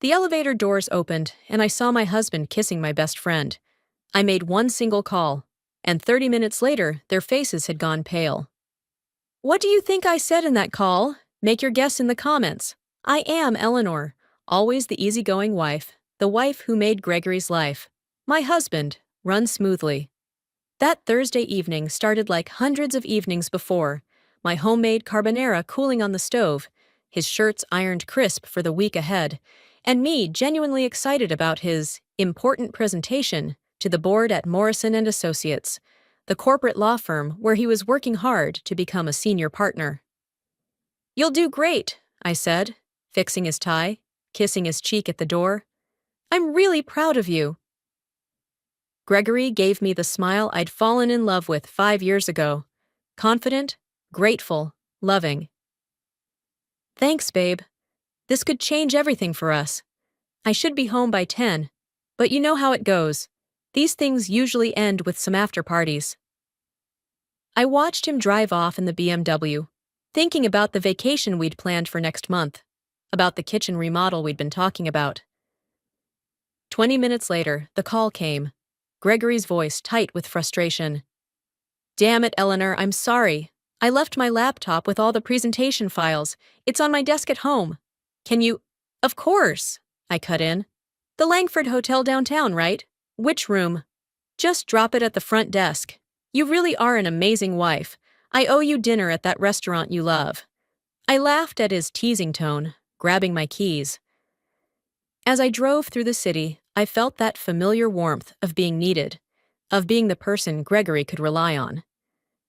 The elevator doors opened, and I saw my husband kissing my best friend. I made one single call, and 30 minutes later, their faces had gone pale. What do you think I said in that call? Make your guess in the comments. I am Eleanor, always the easygoing wife, the wife who made Gregory's life, my husband, run smoothly. That Thursday evening started like hundreds of evenings before, my homemade carbonara cooling on the stove, his shirts ironed crisp for the week ahead, and me genuinely excited about his important presentation to the board at Morrison & Associates, the corporate law firm where he was working hard to become a senior partner. "You'll do great," I said, fixing his tie, kissing his cheek at the door. "I'm really proud of you." Gregory gave me the smile I'd fallen in love with 5 years ago. Confident, grateful, loving. "Thanks, babe. This could change everything for us. I should be home by 10, but you know how it goes. These things usually end with some after parties." I watched him drive off in the BMW, thinking about the vacation we'd planned for next month, about the kitchen remodel we'd been talking about. 20 minutes later, the call came, Gregory's voice tight with frustration. "Damn it, Eleanor, I'm sorry. I left my laptop with all the presentation files. It's on my desk at home. Can you—" "Of course," I cut in. "The Langford Hotel downtown, right? Which room?" "Just drop it at the front desk. You really are an amazing wife. I owe you dinner at that restaurant you love." I laughed at his teasing tone, grabbing my keys. As I drove through the city, I felt that familiar warmth of being needed, of being the person Gregory could rely on.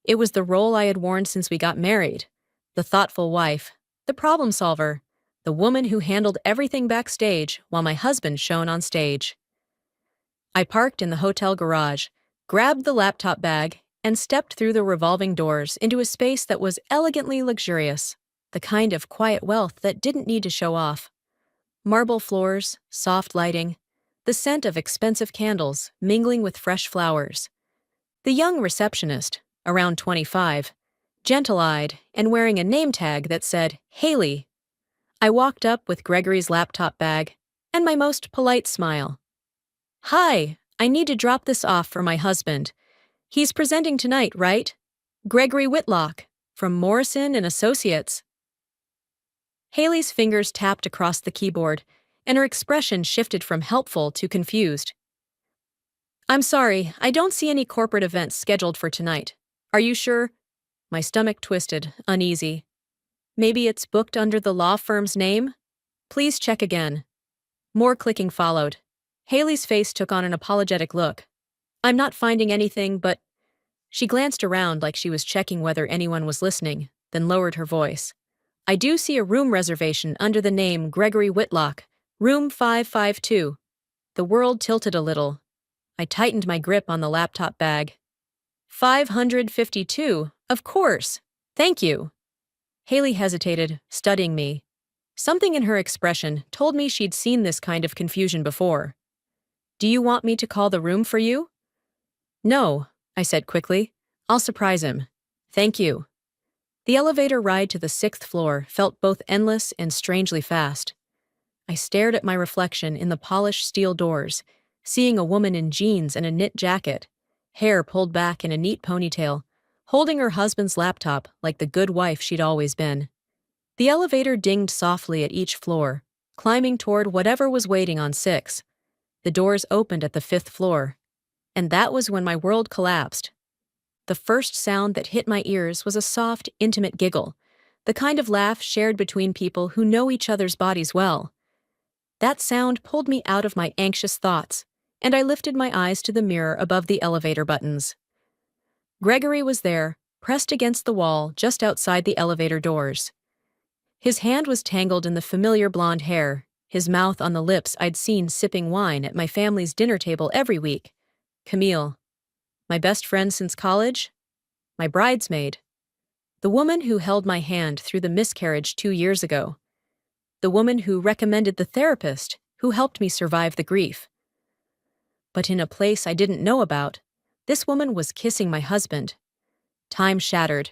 It was the role I had worn since we got married, the thoughtful wife, the problem solver, the woman who handled everything backstage while my husband shone on stage. I parked in the hotel garage, grabbed the laptop bag, and stepped through the revolving doors into a space that was elegantly luxurious, the kind of quiet wealth that didn't need to show off. Marble floors, soft lighting, the scent of expensive candles mingling with fresh flowers. The young receptionist, around 25, gentle-eyed and wearing a name tag that said, "Haley." I walked up with Gregory's laptop bag and my most polite smile. "Hi, I need to drop this off for my husband. He's presenting tonight, right? Gregory Whitlock, from Morrison & Associates." Haley's fingers tapped across the keyboard, and her expression shifted from helpful to confused. "I'm sorry, I don't see any corporate events scheduled for tonight. Are you sure?" My stomach twisted, uneasy. "Maybe it's booked under the law firm's name? Please check again." More clicking followed. Haley's face took on an apologetic look. "I'm not finding anything, but—" She glanced around like she was checking whether anyone was listening, then lowered her voice. "I do see a room reservation under the name Gregory Whitlock, room 552. The world tilted a little. I tightened my grip on the laptop bag. 552, of course. Thank you." Haley hesitated, studying me. Something in her expression told me she'd seen this kind of confusion before. "Do you want me to call the room for you?" "No," I said quickly. "I'll surprise him. Thank you." The elevator ride to the 6th floor felt both endless and strangely fast. I stared at my reflection in the polished steel doors, seeing a woman in jeans and a knit jacket, hair pulled back in a neat ponytail, holding her husband's laptop like the good wife she'd always been. The elevator dinged softly at each floor, climbing toward whatever was waiting on 6. The doors opened at the 5th floor, and that was when my world collapsed. The first sound that hit my ears was a soft, intimate giggle, the kind of laugh shared between people who know each other's bodies well. That sound pulled me out of my anxious thoughts, and I lifted my eyes to the mirror above the elevator buttons. Gregory was there, pressed against the wall just outside the elevator doors. His hand was tangled in the familiar blonde hair, his mouth on the lips I'd seen sipping wine at my family's dinner table every week. Camille. My best friend since college? My bridesmaid. The woman who held my hand through the miscarriage 2 years ago. The woman who recommended the therapist who helped me survive the grief. But in a place I didn't know about, this woman was kissing my husband. Time shattered.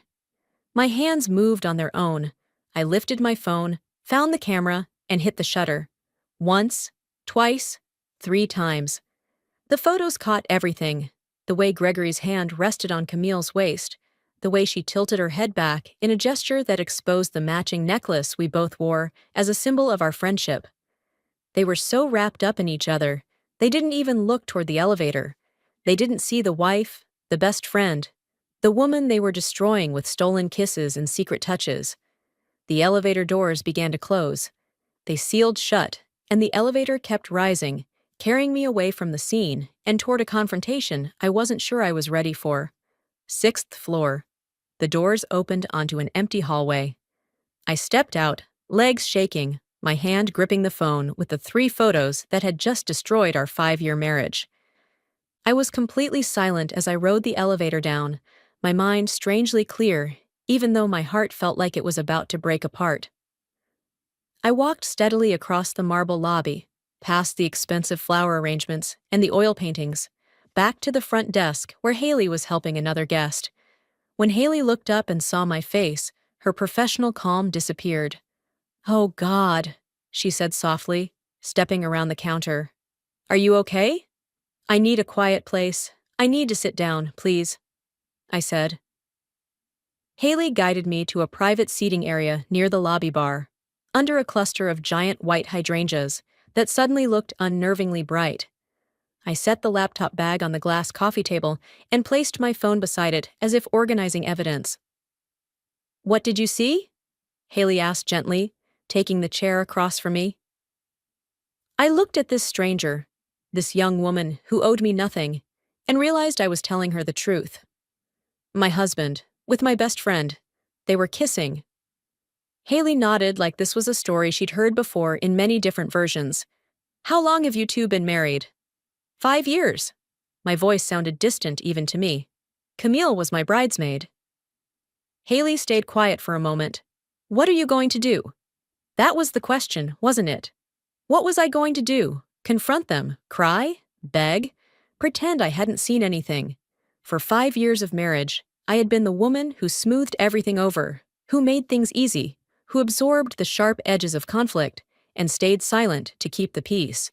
My hands moved on their own. I lifted my phone, found the camera, and hit the shutter. Once, twice, 3 times. The photos caught everything. The way Gregory's hand rested on Camille's waist, the way she tilted her head back in a gesture that exposed the matching necklace we both wore as a symbol of our friendship. They were so wrapped up in each other, they didn't even look toward the elevator. They didn't see the wife, the best friend, the woman they were destroying with stolen kisses and secret touches. The elevator doors began to close. They sealed shut, and the elevator kept rising, carrying me away from the scene and toward a confrontation I wasn't sure I was ready for. 6th floor. The doors opened onto an empty hallway. I stepped out, legs shaking, my hand gripping the phone with the 3 photos that had just destroyed our 5-year marriage. I was completely silent as I rode the elevator down, my mind strangely clear, even though my heart felt like it was about to break apart. I walked steadily across the marble lobby, past the expensive flower arrangements and the oil paintings, back to the front desk where Haley was helping another guest. When Haley looked up and saw my face, her professional calm disappeared. "Oh, God," she said softly, stepping around the counter. "Are you okay?" "I need a quiet place. I need to sit down, please," I said. Haley guided me to a private seating area near the lobby bar, under a cluster of giant white hydrangeas that suddenly looked unnervingly bright. I set the laptop bag on the glass coffee table and placed my phone beside it as if organizing evidence. "What did you see?" Haley asked gently, taking the chair across from me. I looked at this stranger, this young woman who owed me nothing, and realized I was telling her the truth. My husband, with my best friend, they were kissing. Haley nodded like this was a story she'd heard before in many different versions. "How long have you two been married?" 5 years. My voice sounded distant even to me. Camille was my bridesmaid. Haley stayed quiet for a moment. "What are you going to do?" That was the question, wasn't it? What was I going to do? Confront them? Cry? Beg? Pretend I hadn't seen anything? For 5 years of marriage, I had been the woman who smoothed everything over, who made things easy, who absorbed the sharp edges of conflict, and stayed silent to keep the peace.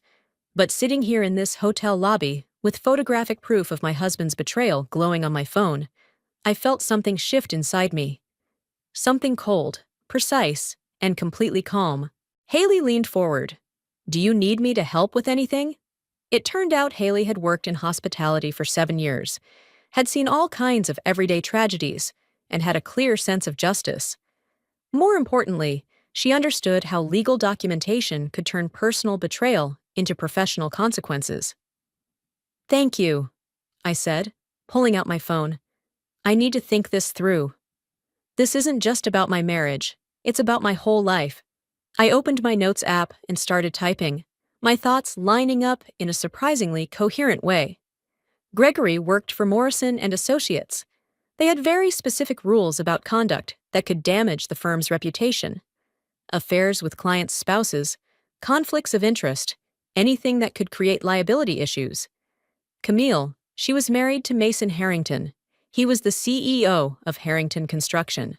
But sitting here in this hotel lobby, with photographic proof of my husband's betrayal glowing on my phone, I felt something shift inside me. Something cold, precise, and completely calm. Haley leaned forward. "Do you need me to help with anything?" It turned out Haley had worked in hospitality for 7 years, had seen all kinds of everyday tragedies, and had a clear sense of justice. More importantly, she understood how legal documentation could turn personal betrayal into professional consequences. "Thank you," I said, pulling out my phone. "I need to think this through. This isn't just about my marriage, it's about my whole life." I opened my notes app and started typing, my thoughts lining up in a surprisingly coherent way. Gregory worked for Morrison and Associates. They had very specific rules about conduct that could damage the firm's reputation. Affairs with clients' spouses, conflicts of interest, anything that could create liability issues. Camille, she was married to Mason Harrington. He was the CEO of Harrington Construction.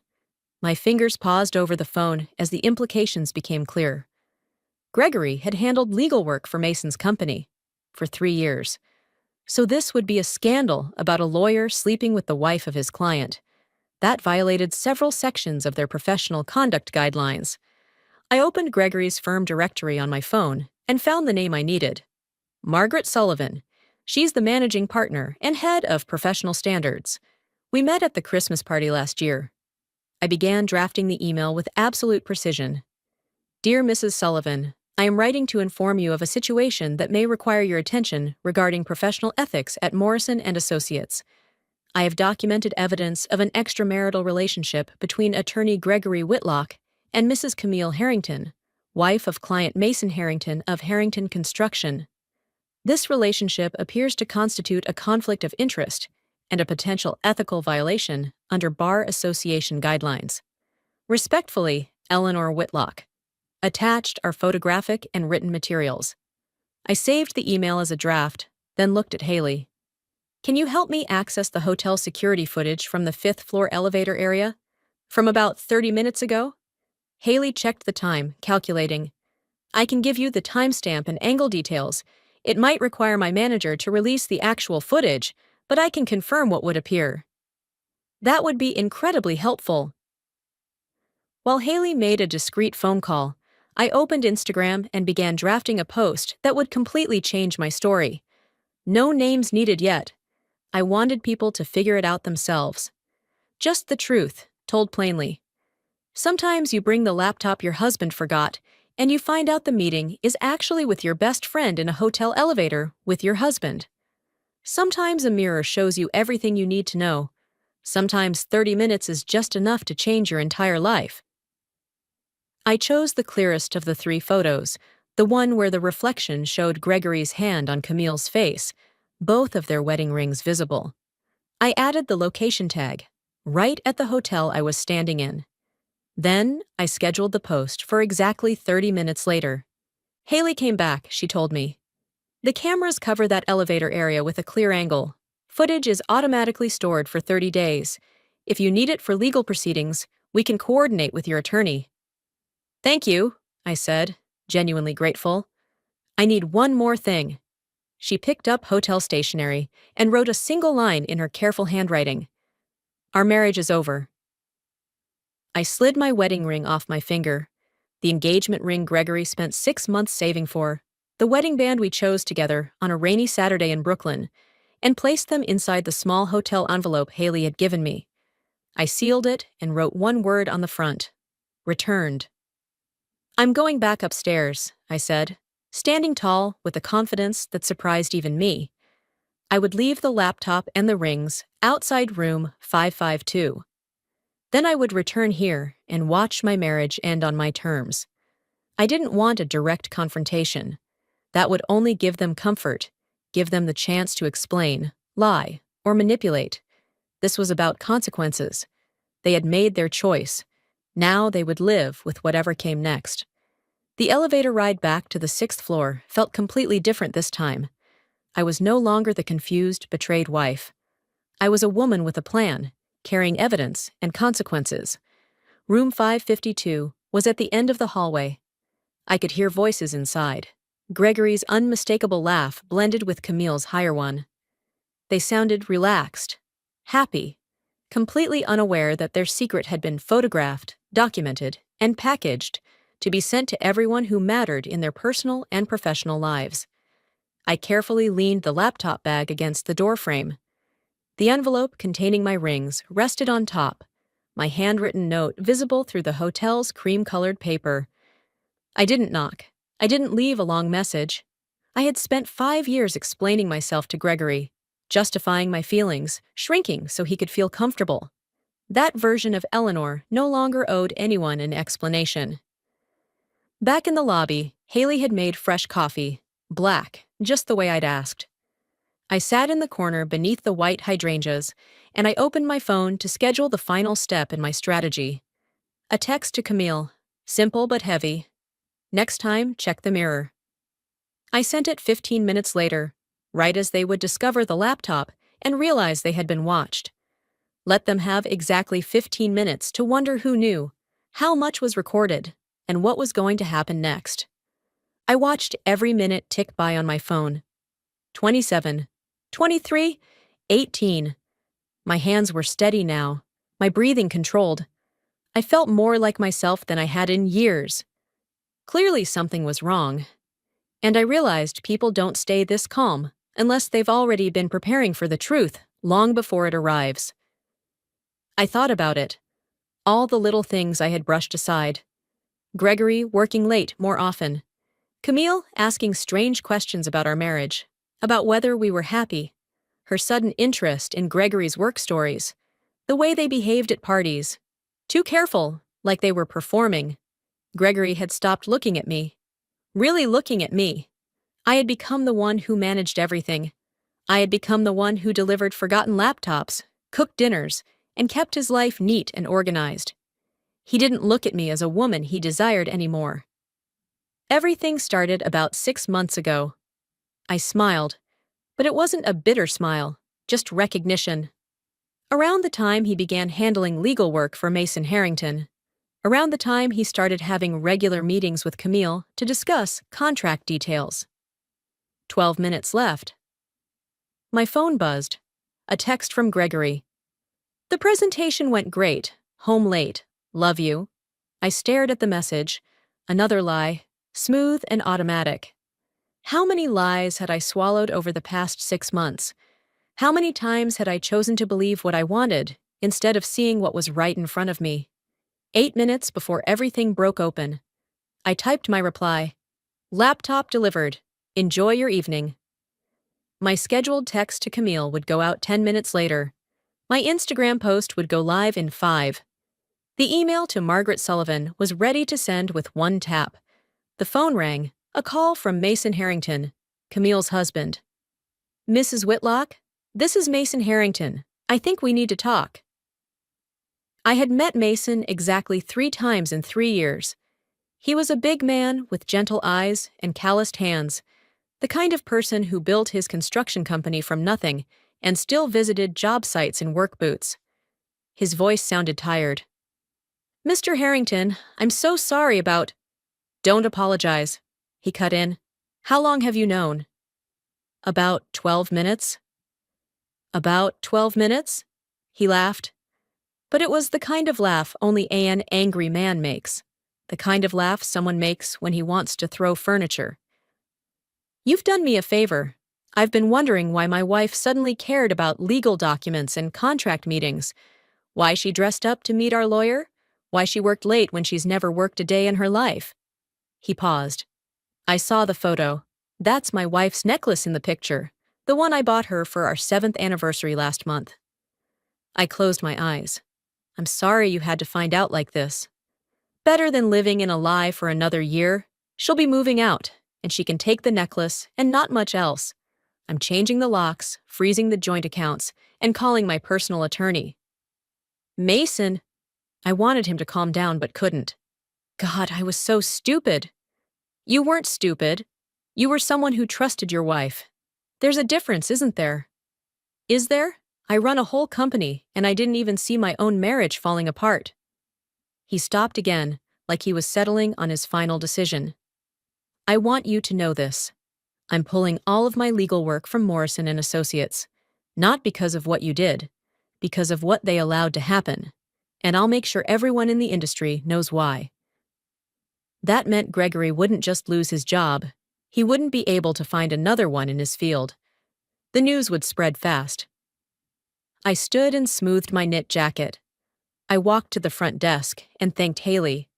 My fingers paused over the phone as the implications became clear. Gregory had handled legal work for Mason's company for 3 years. So this would be a scandal about a lawyer sleeping with the wife of his client. That violated several sections of their professional conduct guidelines. I opened Gregory's firm directory on my phone and found the name I needed. Margaret Sullivan. She's the managing partner and head of professional standards. We met at the Christmas party last year. I began drafting the email with absolute precision. "Dear Mrs. Sullivan, I am writing to inform you of a situation that may require your attention regarding professional ethics at Morrison and Associates. I have documented evidence of an extramarital relationship between attorney Gregory Whitlock and Mrs. Camille Harrington, wife of client Mason Harrington of Harrington Construction. This relationship appears to constitute a conflict of interest and a potential ethical violation under Bar Association guidelines. Respectfully, Eleanor Whitlock." Attached are photographic and written materials. I saved the email as a draft, then looked at Haley. "Can you help me access the hotel security footage from the 5th floor elevator area? From about 30 minutes ago?" Haley checked the time, calculating. I can give you the timestamp and angle details. It might require my manager to release the actual footage, but I can confirm what would appear. That would be incredibly helpful. While Haley made a discreet phone call, I opened Instagram and began drafting a post that would completely change my story. No names needed yet. I wanted people to figure it out themselves. Just the truth, told plainly. Sometimes you bring the laptop your husband forgot, and you find out the meeting is actually with your best friend in a hotel elevator with your husband. Sometimes a mirror shows you everything you need to know. Sometimes 30 minutes is just enough to change your entire life. I chose the clearest of the three photos, the one where the reflection showed Gregory's hand on Camille's face, both of their wedding rings visible. I added the location tag, right at the hotel I was standing in. Then, I scheduled the post for exactly 30 minutes later. Haley came back, she told me. The cameras cover that elevator area with a clear angle. Footage is automatically stored for 30 days. If you need it for legal proceedings, we can coordinate with your attorney. Thank you, I said, genuinely grateful. I need one more thing. She picked up hotel stationery and wrote a single line in her careful handwriting. Our marriage is over. I slid my wedding ring off my finger. The engagement ring Gregory spent 6 months saving for, the wedding band we chose together on a rainy Saturday in Brooklyn, and placed them inside the small hotel envelope Haley had given me. I sealed it and wrote one word on the front. Returned. I'm going back upstairs, I said, standing tall with a confidence that surprised even me. I would leave the laptop and the rings outside room 552. Then I would return here and watch my marriage end on my terms. I didn't want a direct confrontation. That would only give them comfort, give them the chance to explain, lie, or manipulate. This was about consequences. They had made their choice. Now they would live with whatever came next. The elevator ride back to the 6th floor felt completely different this time. I was no longer the confused, betrayed wife. I was a woman with a plan, carrying evidence and consequences. Room 552 was at the end of the hallway. I could hear voices inside. Gregory's unmistakable laugh blended with Camille's higher one. They sounded relaxed, happy, completely unaware that their secret had been photographed, documented, and packaged to be sent to everyone who mattered in their personal and professional lives. I carefully leaned the laptop bag against the doorframe. The envelope containing my rings rested on top, my handwritten note visible through the hotel's cream-colored paper. I didn't knock. I didn't leave a long message. I had spent 5 years explaining myself to Gregory, justifying my feelings, shrinking so he could feel comfortable. That version of Eleanor no longer owed anyone an explanation. Back in the lobby, Haley had made fresh coffee, black, just the way I'd asked. I sat in the corner beneath the white hydrangeas, and I opened my phone to schedule the final step in my strategy. A text to Camille, simple but heavy. Next time, check the mirror. I sent it 15 minutes later, right as they would discover the laptop and realize they had been watched. Let them have exactly 15 minutes to wonder who knew, how much was recorded, and what was going to happen next. I watched every minute tick by on my phone. 27, 23, 18. My hands were steady now, my breathing controlled. I felt more like myself than I had in years. Clearly something was wrong. And I realized people don't stay this calm unless they've already been preparing for the truth long before it arrives. I thought about it. All the little things I had brushed aside. Gregory working late more often. Camille asking strange questions about our marriage, about whether we were happy. Her sudden interest in Gregory's work stories. The way they behaved at parties. Too careful, like they were performing. Gregory had stopped looking at me. Really looking at me. I had become the one who managed everything. I had become the one who delivered forgotten laptops, cooked dinners, and kept his life neat and organized. He didn't look at me as a woman he desired anymore. Everything started about 6 months ago. I smiled, but it wasn't a bitter smile, just recognition. Around the time he began handling legal work for Mason Harrington. around the time he started having regular meetings with Camille to discuss contract details. 12 minutes left. My phone buzzed. A text from Gregory. The presentation went great. Home late. Love you. I stared at the message. Another lie. Smooth and automatic. How many lies had I swallowed over the past 6 months? How many times had I chosen to believe what I wanted instead of seeing what was right in front of me? 8 minutes before everything broke open. I typed my reply. Laptop delivered. Enjoy your evening. My scheduled text to Camille would go out 10 minutes later. My Instagram post would go live in 5. The email to Margaret Sullivan was ready to send with one tap. The phone rang, a call from Mason Harrington, Camille's husband. Mrs. Whitlock, this is Mason Harrington. I think we need to talk. I had met Mason exactly 3 times in 3 years. He was a big man with gentle eyes and calloused hands, the kind of person who built his construction company from nothing and still visited job sites in work boots. His voice sounded tired. Mr. Harrington, I'm so sorry about— Don't apologize, he cut in. How long have you known? About 12 minutes. About 12 minutes? He laughed. But it was the kind of laugh only an angry man makes. The kind of laugh someone makes when he wants to throw furniture. You've done me a favor. I've been wondering why my wife suddenly cared about legal documents and contract meetings. Why she dressed up to meet our lawyer? Why she worked late when she's never worked a day in her life? He paused. I saw the photo. That's my wife's necklace in the picture, the one I bought her for our 7th anniversary last month. I closed my eyes. I'm sorry you had to find out like this. Better than living in a lie for another year. She'll be moving out, and she can take the necklace and not much else. I'm changing the locks, freezing the joint accounts, and calling my personal attorney. Mason! I wanted him to calm down but couldn't. God, I was so stupid. You weren't stupid. You were someone who trusted your wife. There's a difference, isn't there? Is there? I run a whole company, and I didn't even see my own marriage falling apart. He stopped again, like he was settling on his final decision. I want you to know this. I'm pulling all of my legal work from Morrison & Associates, not because of what you did, because of what they allowed to happen, and I'll make sure everyone in the industry knows why. That meant Gregory wouldn't just lose his job, he wouldn't be able to find another one in his field. The news would spread fast. I stood and smoothed my knit jacket. I walked to the front desk and thanked Haley.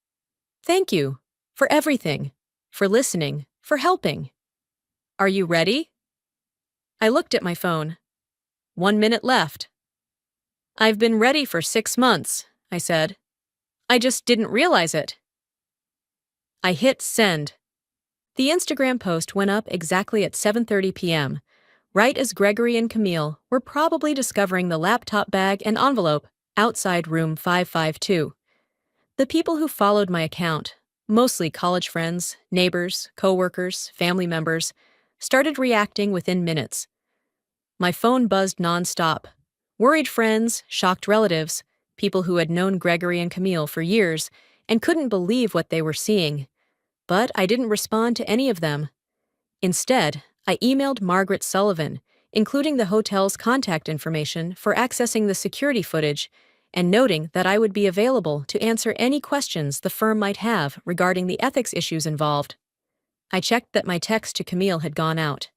Thank you. For everything. For listening. For helping. Are you ready? I looked at my phone. 1 minute left. I've been ready for 6 months, I said. I just didn't realize it. I hit send. The Instagram post went up exactly at 7:30 p.m., right as Gregory and Camille were probably discovering the laptop bag and envelope outside room 552. The people who followed my account, mostly college friends, neighbors, coworkers, family members, started reacting within minutes. My phone buzzed nonstop. Worried friends, shocked relatives, people who had known Gregory and Camille for years and couldn't believe what they were seeing. But I didn't respond to any of them. Instead, I emailed Margaret Sullivan, including the hotel's contact information for accessing the security footage and noting that I would be available to answer any questions the firm might have regarding the ethics issues involved. I checked that my text to Camille had gone out.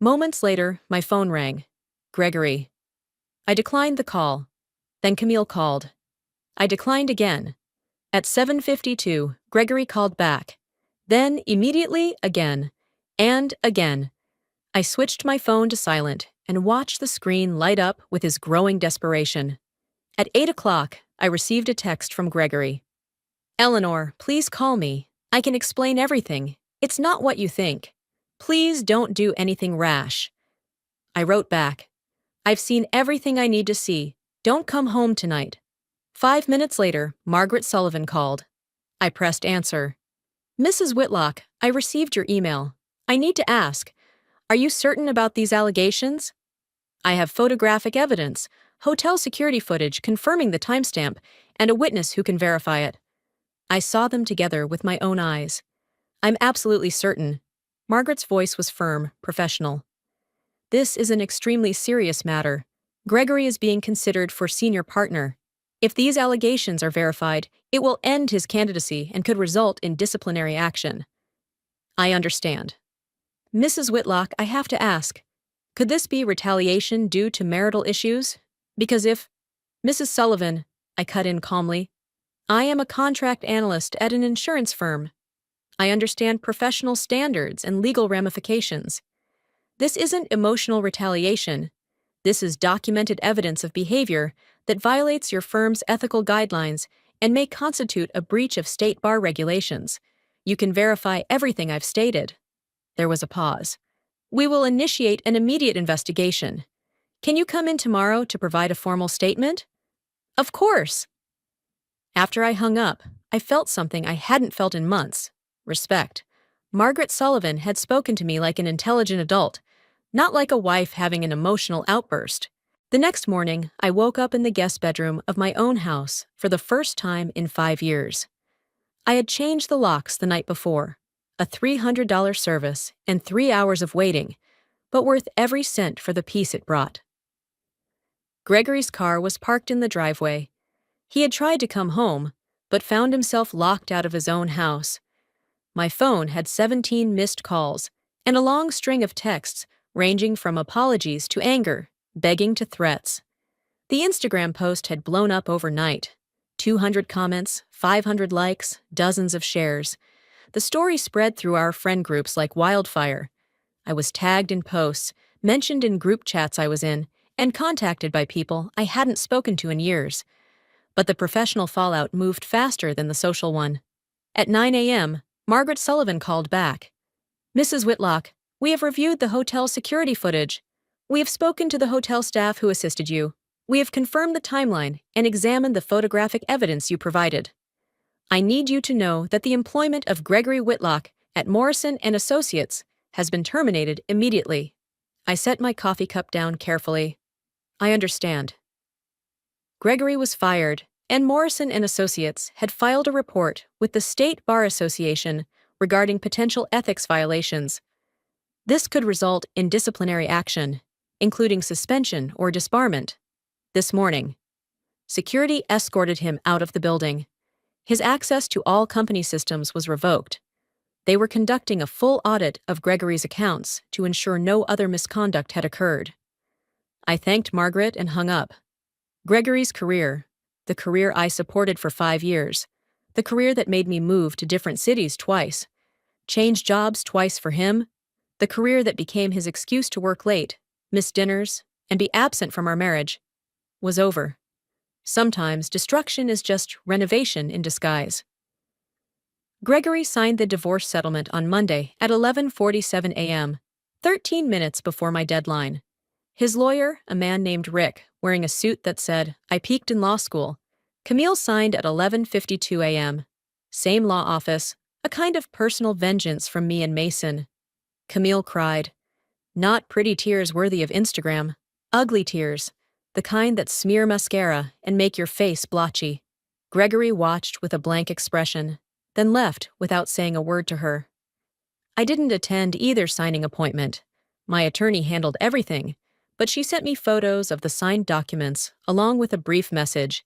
Moments later, my phone rang. Gregory. I declined the call. Then Camille called. I declined again. At 7:52, Gregory called back. Then, immediately, again. And again. I switched my phone to silent and watched the screen light up with his growing desperation. At 8 o'clock, I received a text from Gregory. Eleanor, please call me. I can explain everything. It's not what you think. Please don't do anything rash. I wrote back. I've seen everything I need to see. Don't come home tonight. 5 minutes later, Margaret Sullivan called. I pressed answer. Mrs. Whitlock, I received your email. I need to ask, are you certain about these allegations? I have photographic evidence, hotel security footage confirming the timestamp, and a witness who can verify it. I saw them together with my own eyes. I'm absolutely certain. Margaret's voice was firm, professional. This is an extremely serious matter. Gregory is being considered for senior partner. If these allegations are verified, it will end his candidacy and could result in disciplinary action. I understand. Mrs. Whitlock, I have to ask, could this be retaliation due to marital issues? Because if Mrs. Sullivan, I cut in calmly, I am a contract analyst at an insurance firm. I understand professional standards and legal ramifications. This isn't emotional retaliation. This is documented evidence of behavior that violates your firm's ethical guidelines and may constitute a breach of state bar regulations. You can verify everything I've stated. There was a pause. We will initiate an immediate investigation. Can you come in tomorrow to provide a formal statement? Of course. After I hung up, I felt something I hadn't felt in months. Respect. Margaret Sullivan had spoken to me like an intelligent adult, not like a wife having an emotional outburst. The next morning, I woke up in the guest bedroom of my own house for the first time in 5 years. I had changed the locks the night before, a $300 service and 3 hours of waiting, but worth every cent for the peace it brought. Gregory's car was parked in the driveway. He had tried to come home, but found himself locked out of his own house. My phone had 17 missed calls and a long string of texts ranging from apologies to anger, begging to threats. The Instagram post had blown up overnight. 200 comments, 500 likes, dozens of shares. The story spread through our friend groups like wildfire. I was tagged in posts, mentioned in group chats I was in, and contacted by people I hadn't spoken to in years. But the professional fallout moved faster than the social one. At 9 a.m., Margaret Sullivan called back. Mrs. Whitlock, we have reviewed the hotel security footage. We have spoken to the hotel staff who assisted you. We have confirmed the timeline and examined the photographic evidence you provided. I need you to know that the employment of Gregory Whitlock at Morrison & Associates has been terminated immediately. I set my coffee cup down carefully. I understand. Gregory was fired, and Morrison & Associates had filed a report with the State Bar Association regarding potential ethics violations. This could result in disciplinary action, including suspension or disbarment. This morning, security escorted him out of the building. His access to all company systems was revoked. They were conducting a full audit of Gregory's accounts to ensure no other misconduct had occurred. I thanked Margaret and hung up. Gregory's career, the career I supported for 5 years, the career that made me move to different cities twice, change jobs twice for him, the career that became his excuse to work late, miss dinners, and be absent from our marriage, was over. Sometimes destruction is just renovation in disguise. Gregory signed the divorce settlement on Monday at 11:47 a.m., 13 minutes before my deadline. His lawyer, a man named Rick, wearing a suit that said, "I peaked in law school." Camille signed at 11:52 a.m. Same law office, a kind of personal vengeance from me and Mason. Camille cried. Not pretty tears worthy of Instagram. Ugly tears. The kind that smear mascara and make your face blotchy. Gregory watched with a blank expression, then left without saying a word to her. I didn't attend either signing appointment. My attorney handled everything, but she sent me photos of the signed documents along with a brief message.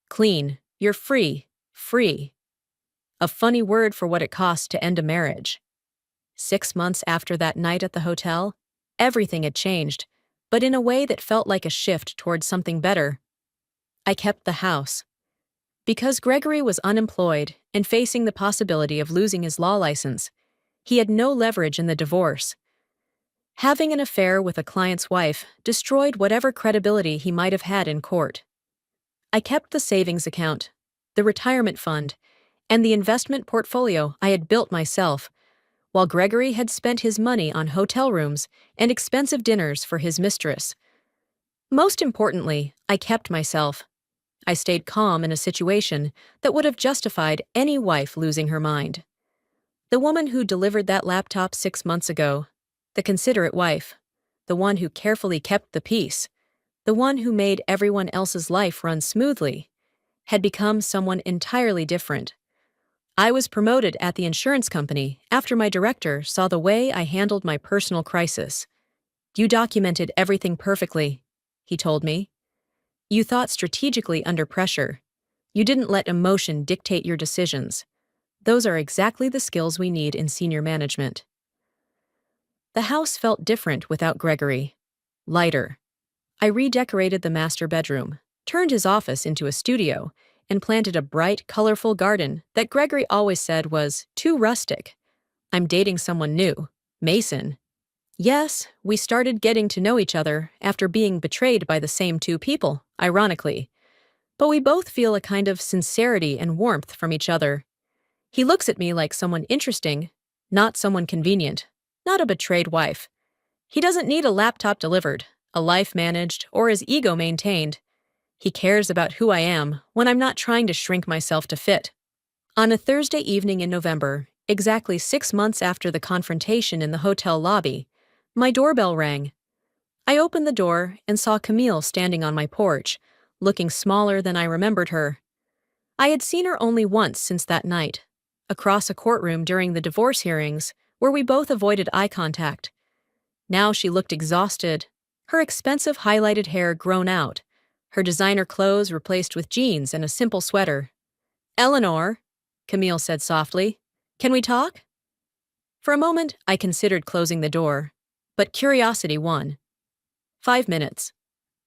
Clean, you're free, free. A funny word for what it costs to end a marriage. 6 months after that night at the hotel, everything had changed, but in a way that felt like a shift towards something better. I kept the house. Because Gregory was unemployed and facing the possibility of losing his law license, he had no leverage in the divorce. Having an affair with a client's wife destroyed whatever credibility he might have had in court. I kept the savings account, the retirement fund, and the investment portfolio I had built myself, while Gregory had spent his money on hotel rooms and expensive dinners for his mistress. Most importantly, I kept myself. I stayed calm in a situation that would have justified any wife losing her mind. The woman who delivered that laptop 6 months ago, the considerate wife, the one who carefully kept the peace, the one who made everyone else's life run smoothly, had become someone entirely different. I was promoted at the insurance company after my director saw the way I handled my personal crisis. You documented everything perfectly, he told me. You thought strategically under pressure. You didn't let emotion dictate your decisions. Those are exactly the skills we need in senior management. The house felt different without Gregory. Lighter. I redecorated the master bedroom, turned his office into a studio, and planted a bright, colorful garden that Gregory always said was too rustic. I'm dating someone new, Mason. Yes, we started getting to know each other after being betrayed by the same two people, ironically. But we both feel a kind of sincerity and warmth from each other. He looks at me like someone interesting, not someone convenient, not a betrayed wife. He doesn't need a laptop delivered, a life managed, or his ego maintained. He cares about who I am when I'm not trying to shrink myself to fit. On a Thursday evening in November, exactly 6 months after the confrontation in the hotel lobby, my doorbell rang. I opened the door and saw Camille standing on my porch, looking smaller than I remembered her. I had seen her only once since that night, across a courtroom during the divorce hearings, where we both avoided eye contact. Now she looked exhausted, her expensive highlighted hair grown out, her designer clothes replaced with jeans and a simple sweater. "Eleanor," Camille said softly, "can we talk?" For a moment, I considered closing the door, but curiosity won. 5 minutes.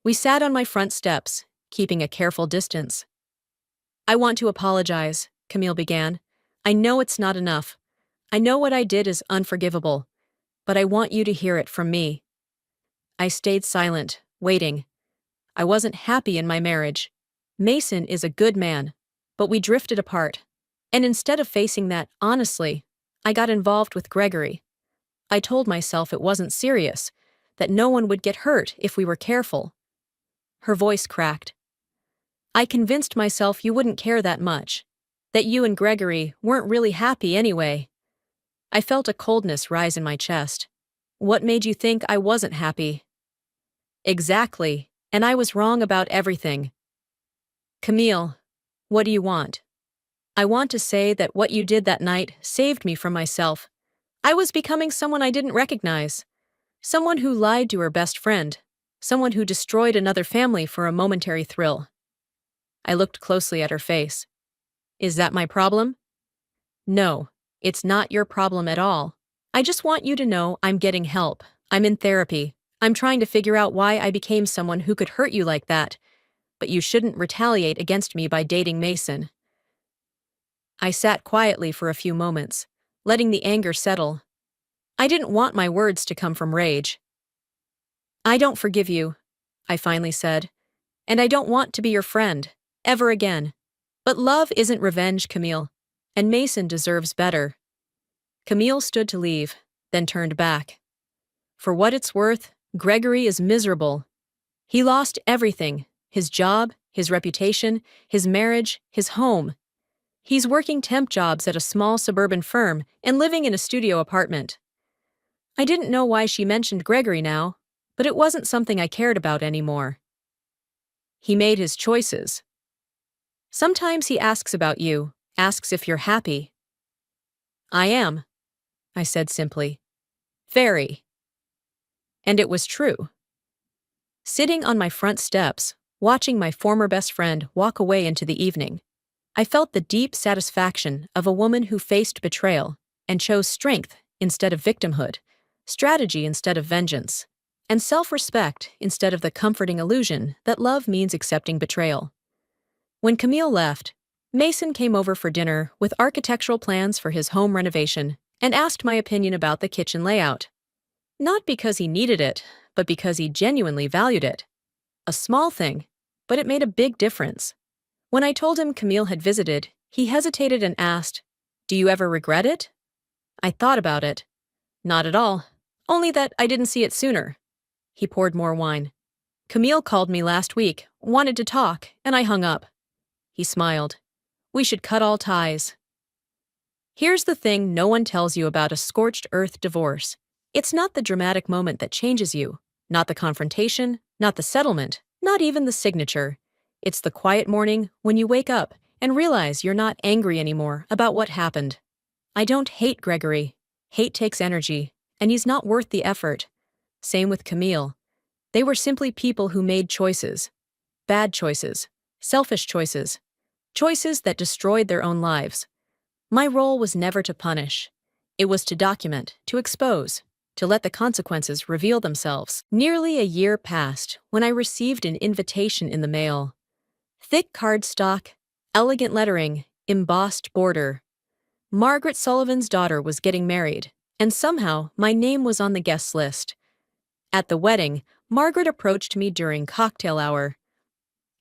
We sat on my front steps, keeping a careful distance. "I want to apologize," Camille began. "I know it's not enough. I know what I did is unforgivable, but I want you to hear it from me." I stayed silent, waiting. I wasn't happy in my marriage. Mason is a good man, but we drifted apart. And instead of facing that honestly, I got involved with Gregory. I told myself it wasn't serious, that no one would get hurt if we were careful. Her voice cracked. "I convinced myself you wouldn't care that much, that you and Gregory weren't really happy anyway." I felt a coldness rise in my chest. "What made you think I wasn't happy?" "Exactly, and I was wrong about everything." "Camille, what do you want?" "I want to say that what you did that night saved me from myself. I was becoming someone I didn't recognize. Someone who lied to her best friend. Someone who destroyed another family for a momentary thrill." I looked closely at her face. "Is that my problem?" "No, it's not your problem at all. I just want you to know I'm getting help. I'm in therapy. I'm trying to figure out why I became someone who could hurt you like that. But you shouldn't retaliate against me by dating Mason." I sat quietly for a few moments, letting the anger settle. I didn't want my words to come from rage. "I don't forgive you," I finally said, "and I don't want to be your friend, ever again. But love isn't revenge, Camille, and Mason deserves better." Camille stood to leave, then turned back. "For what it's worth, Gregory is miserable. He lost everything, his job, his reputation, his marriage, his home. He's working temp jobs at a small suburban firm and living in a studio apartment." I didn't know why she mentioned Gregory now, but it wasn't something I cared about anymore. "He made his choices. Sometimes he asks about you, asks if you're happy." "I am," I said simply. "Very." And it was true. Sitting on my front steps, watching my former best friend walk away into the evening, I felt the deep satisfaction of a woman who faced betrayal and chose strength instead of victimhood, strategy instead of vengeance, and self-respect instead of the comforting illusion that love means accepting betrayal. When Camille left, Mason came over for dinner with architectural plans for his home renovation and asked my opinion about the kitchen layout. Not because he needed it, but because he genuinely valued it. A small thing, but it made a big difference. When I told him Camille had visited, he hesitated and asked, "Do you ever regret it?" I thought about it. "Not at all. Only that I didn't see it sooner." He poured more wine. "Camille called me last week, wanted to talk, and I hung up." He smiled. "We should cut all ties." Here's the thing no one tells you about a scorched earth divorce. It's not the dramatic moment that changes you, not the confrontation, not the settlement, not even the signature. It's the quiet morning when you wake up and realize you're not angry anymore about what happened. I don't hate Gregory. Hate takes energy, and he's not worth the effort. Same with Camille. They were simply people who made choices. Bad choices. Selfish choices. Choices that destroyed their own lives. My role was never to punish. It was to document, to expose, to let the consequences reveal themselves. Nearly a year passed when I received an invitation in the mail. Thick cardstock, elegant lettering, embossed border. Margaret Sullivan's daughter was getting married, and somehow my name was on the guest list. At the wedding, Margaret approached me during cocktail hour.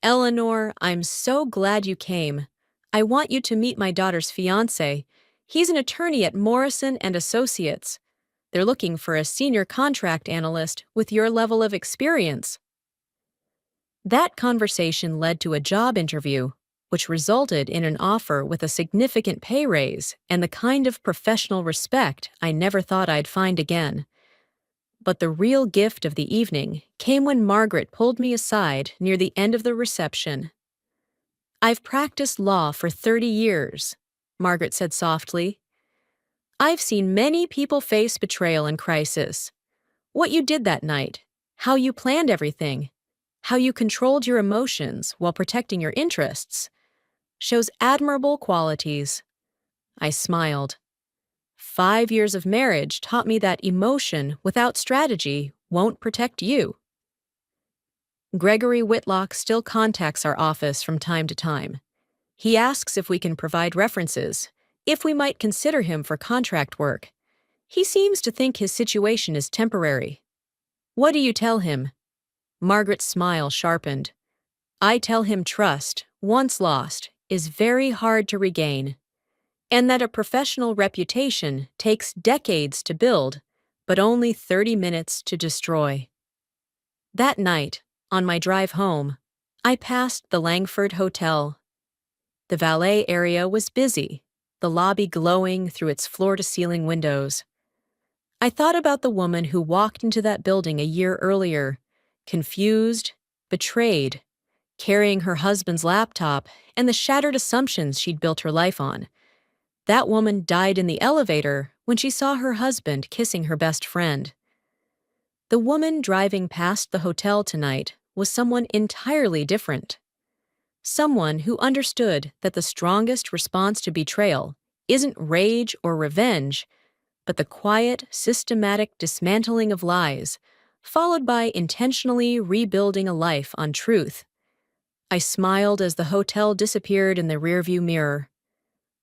"Eleanor, I'm so glad you came. I want you to meet my daughter's fiancé. He's an attorney at Morrison and Associates. They're looking for a senior contract analyst with your level of experience." That conversation led to a job interview, which resulted in an offer with a significant pay raise and the kind of professional respect I never thought I'd find again. But the real gift of the evening came when Margaret pulled me aside near the end of the reception. "I've practiced law for 30 years," Margaret said softly. "I've seen many people face betrayal and crisis. What you did that night, how you planned everything, how you controlled your emotions while protecting your interests, shows admirable qualities." I smiled. 5 years of marriage taught me that emotion without strategy won't protect you. Gregory Whitlock still contacts our office from time to time. He asks if we can provide references, if we might consider him for contract work. He seems to think his situation is temporary. What do you tell him? Margaret's smile sharpened. I tell him trust, once lost, is very hard to regain, and that a professional reputation takes decades to build, but only 30 minutes to destroy. That night, on my drive home, I passed the Langford Hotel. The valet area was busy, the lobby glowing through its floor-to-ceiling windows. I thought about the woman who walked into that building a year earlier, confused, betrayed, carrying her husband's laptop and the shattered assumptions she'd built her life on. That woman died in the elevator when she saw her husband kissing her best friend. The woman driving past the hotel tonight was someone entirely different. Someone who understood that the strongest response to betrayal isn't rage or revenge, but the quiet, systematic dismantling of lies, followed by intentionally rebuilding a life on truth. I smiled as the hotel disappeared in the rearview mirror.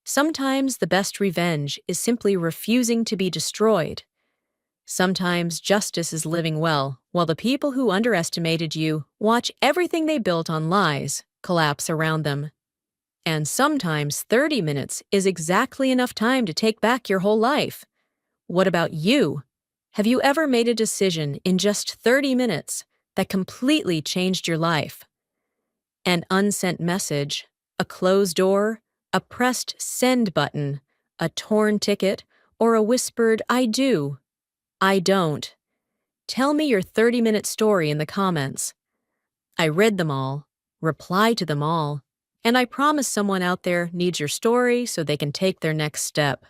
Sometimes the best revenge is simply refusing to be destroyed. Sometimes justice is living well, while the people who underestimated you watch everything they built on lies collapse around them. And sometimes 30 minutes is exactly enough time to take back your whole life. What about you? Have you ever made a decision in just 30 minutes that completely changed your life? An unsent message, a closed door, a pressed send button, a torn ticket, or a whispered I do, I don't. Tell me your 30-minute story in the comments. I read them all, reply to them all, and I promise someone out there needs your story so they can take their next step.